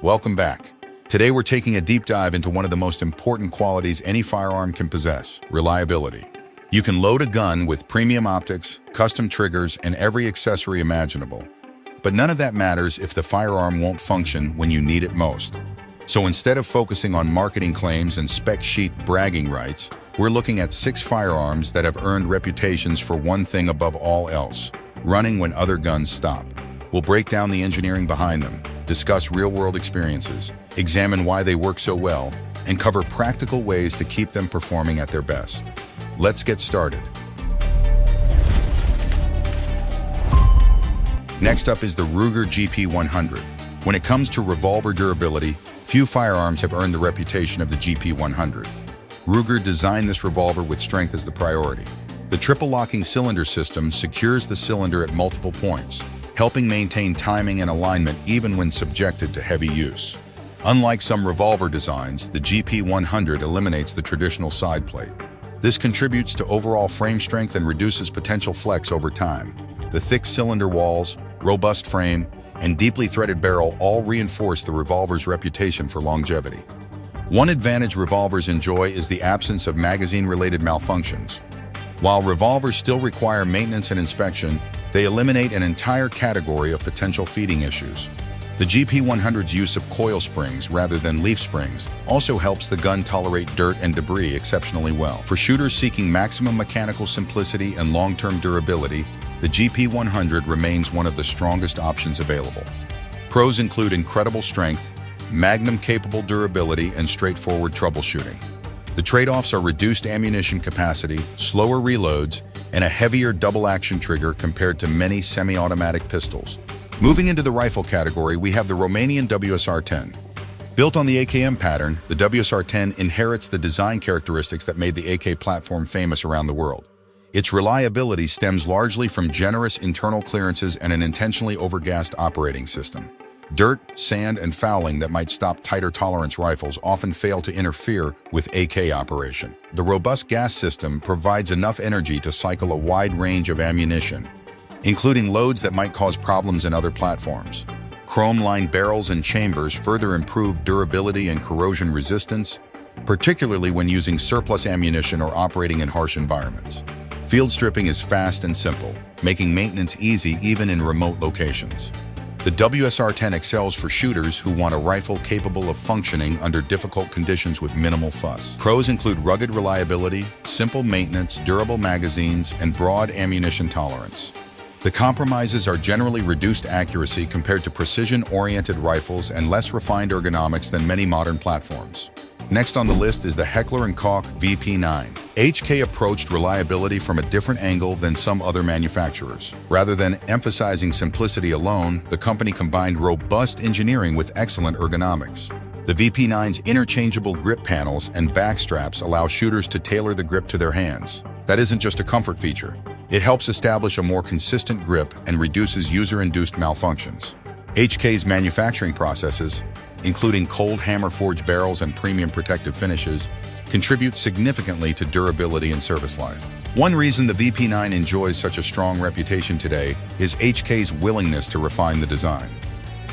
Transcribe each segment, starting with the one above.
Welcome back. Today we're taking a deep dive into one of the most important qualities any firearm can possess: reliability. You can load a gun with premium optics, custom triggers, and every accessory imaginable. But none of that matters if the firearm won't function when you need it most. So instead of focusing on marketing claims and spec sheet bragging rights, we're looking at 6 firearms that have earned reputations for one thing above all else: running when other guns stop. We'll break down the engineering behind them, discuss real-world experiences, examine why they work so well, and cover practical ways to keep them performing at their best. Let's get started. Next up is the Ruger GP100. When it comes to revolver durability, few firearms have earned the reputation of the GP100. Ruger designed this revolver with strength as the priority. The triple locking cylinder system secures the cylinder at multiple points, helping maintain timing and alignment even when subjected to heavy use. Unlike some revolver designs, the GP100 eliminates the traditional side plate. This contributes to overall frame strength and reduces potential flex over time. The thick cylinder walls, robust frame, and deeply threaded barrel all reinforce the revolver's reputation for longevity. One advantage revolvers enjoy is the absence of magazine-related malfunctions. While revolvers still require maintenance and inspection, they eliminate an entire category of potential feeding issues. The GP100's use of coil springs rather than leaf springs also helps the gun tolerate dirt and debris exceptionally well. For shooters seeking maximum mechanical simplicity and long-term durability, the GP100 remains one of the strongest options available. Pros include incredible strength, magnum-capable durability, and straightforward troubleshooting. The trade-offs are reduced ammunition capacity, slower reloads, and a heavier double-action trigger compared to many semi-automatic pistols. Moving into the rifle category, we have the Romanian WASR-10. Built on the AKM pattern, the WASR-10 inherits the design characteristics that made the AK platform famous around the world. Its reliability stems largely from generous internal clearances and an intentionally overgassed operating system. Dirt, sand, and fouling that might stop tighter tolerance rifles often fail to interfere with AK operation. The robust gas system provides enough energy to cycle a wide range of ammunition, including loads that might cause problems in other platforms. Chrome-lined barrels and chambers further improve durability and corrosion resistance, particularly when using surplus ammunition or operating in harsh environments. Field stripping is fast and simple, making maintenance easy even in remote locations. The WASR-10 excels for shooters who want a rifle capable of functioning under difficult conditions with minimal fuss. Pros include rugged reliability, simple maintenance, durable magazines, and broad ammunition tolerance. The compromises are generally reduced accuracy compared to precision-oriented rifles and less refined ergonomics than many modern platforms. Next on the list is the HECKLER & KOCH VP9. HK approached reliability from a different angle than some other manufacturers. Rather than emphasizing simplicity alone, the company combined robust engineering with excellent ergonomics. The VP9's interchangeable grip panels and back straps allow shooters to tailor the grip to their hands. That isn't just a comfort feature. It helps establish a more consistent grip and reduces user-induced malfunctions. HK's manufacturing processes, including cold hammer forged barrels and premium protective finishes, contribute significantly to durability and service life. One reason the VP9 enjoys such a strong reputation today is HK's willingness to refine the design.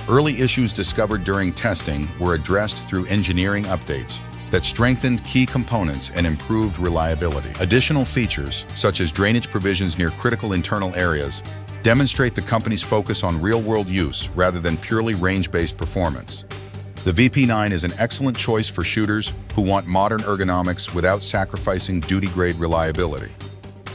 Early issues discovered during testing were addressed through engineering updates that strengthened key components and improved reliability. Additional features, such as drainage provisions near critical internal areas, demonstrate the company's focus on real-world use rather than purely range-based performance. The VP9 is an excellent choice for shooters who want modern ergonomics without sacrificing duty-grade reliability.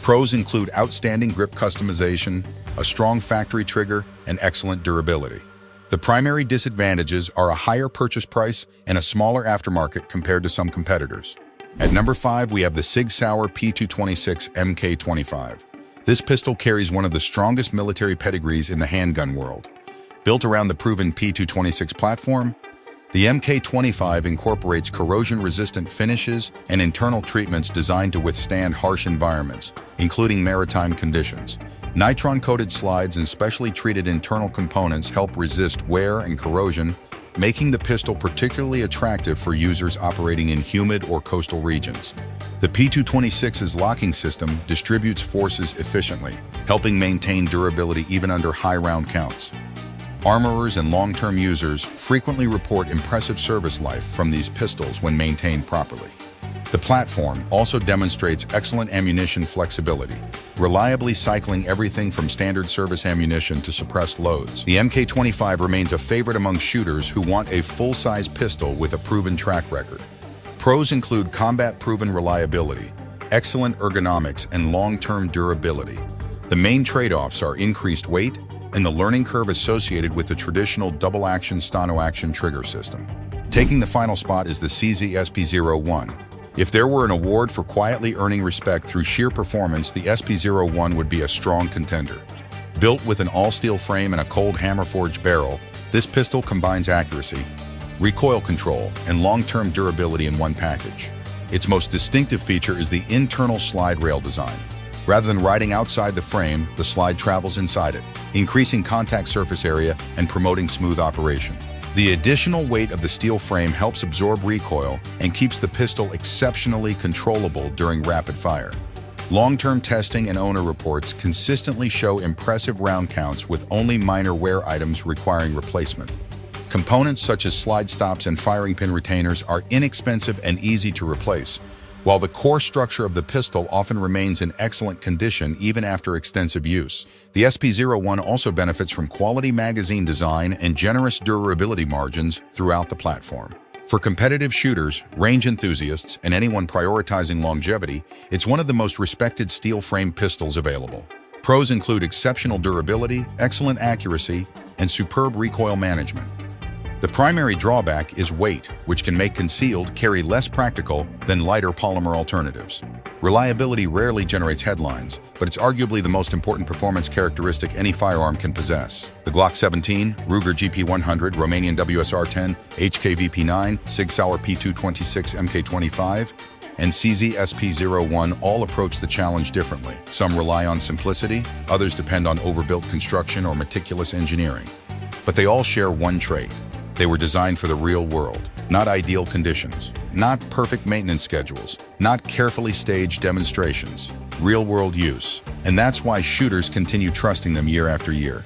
Pros include outstanding grip customization, a strong factory trigger, and excellent durability. The primary disadvantages are a higher purchase price and a smaller aftermarket compared to some competitors. At number 5, we have the SIG Sauer P226 MK25. This pistol carries one of the strongest military pedigrees in the handgun world. Built around the proven P226 platform, the MK25 incorporates corrosion-resistant finishes and internal treatments designed to withstand harsh environments, including maritime conditions. Nitron-coated slides and specially treated internal components help resist wear and corrosion, making the pistol particularly attractive for users operating in humid or coastal regions. The P226's locking system distributes forces efficiently, helping maintain durability even under high round counts. Armorers and long-term users frequently report impressive service life from these pistols when maintained properly. The platform also demonstrates excellent ammunition flexibility, reliably cycling everything from standard service ammunition to suppressed loads. The MK25 remains a favorite among shooters who want a full-size pistol with a proven track record. Pros include combat-proven reliability, excellent ergonomics, and long-term durability. The main trade-offs are increased weight and the learning curve associated with the traditional double-action stano-action trigger system. Taking the final spot is the SIG SP01. If there were an award for quietly earning respect through sheer performance, the SP01 would be a strong contender. Built with an all-steel frame and a cold hammer-forged barrel, this pistol combines accuracy, recoil control, and long-term durability in one package. Its most distinctive feature is the internal slide rail design. Rather than riding outside the frame, the slide travels inside it, increasing contact surface area and promoting smooth operation. The additional weight of the steel frame helps absorb recoil and keeps the pistol exceptionally controllable during rapid fire. Long-term testing and owner reports consistently show impressive round counts with only minor wear items requiring replacement. Components such as slide stops and firing pin retainers are inexpensive and easy to replace, while the core structure of the pistol often remains in excellent condition even after extensive use. The SP01 also benefits from quality magazine design and generous durability margins throughout the platform. For competitive shooters, range enthusiasts, and anyone prioritizing longevity, it's one of the most respected steel frame pistols available. Pros include exceptional durability, excellent accuracy, and superb recoil management. The primary drawback is weight, which can make concealed carry less practical than lighter polymer alternatives. Reliability rarely generates headlines, but it's arguably the most important performance characteristic any firearm can possess. The Glock 17, Ruger GP100, Romanian WASR-10, HKVP9, SIG Sauer P226 MK25, and SIG SP01 all approach the challenge differently. Some rely on simplicity, others depend on overbuilt construction or meticulous engineering. But they all share one trait. They were designed for the real world, not ideal conditions, not perfect maintenance schedules, not carefully staged demonstrations, real-world use. And that's why shooters continue trusting them year after year.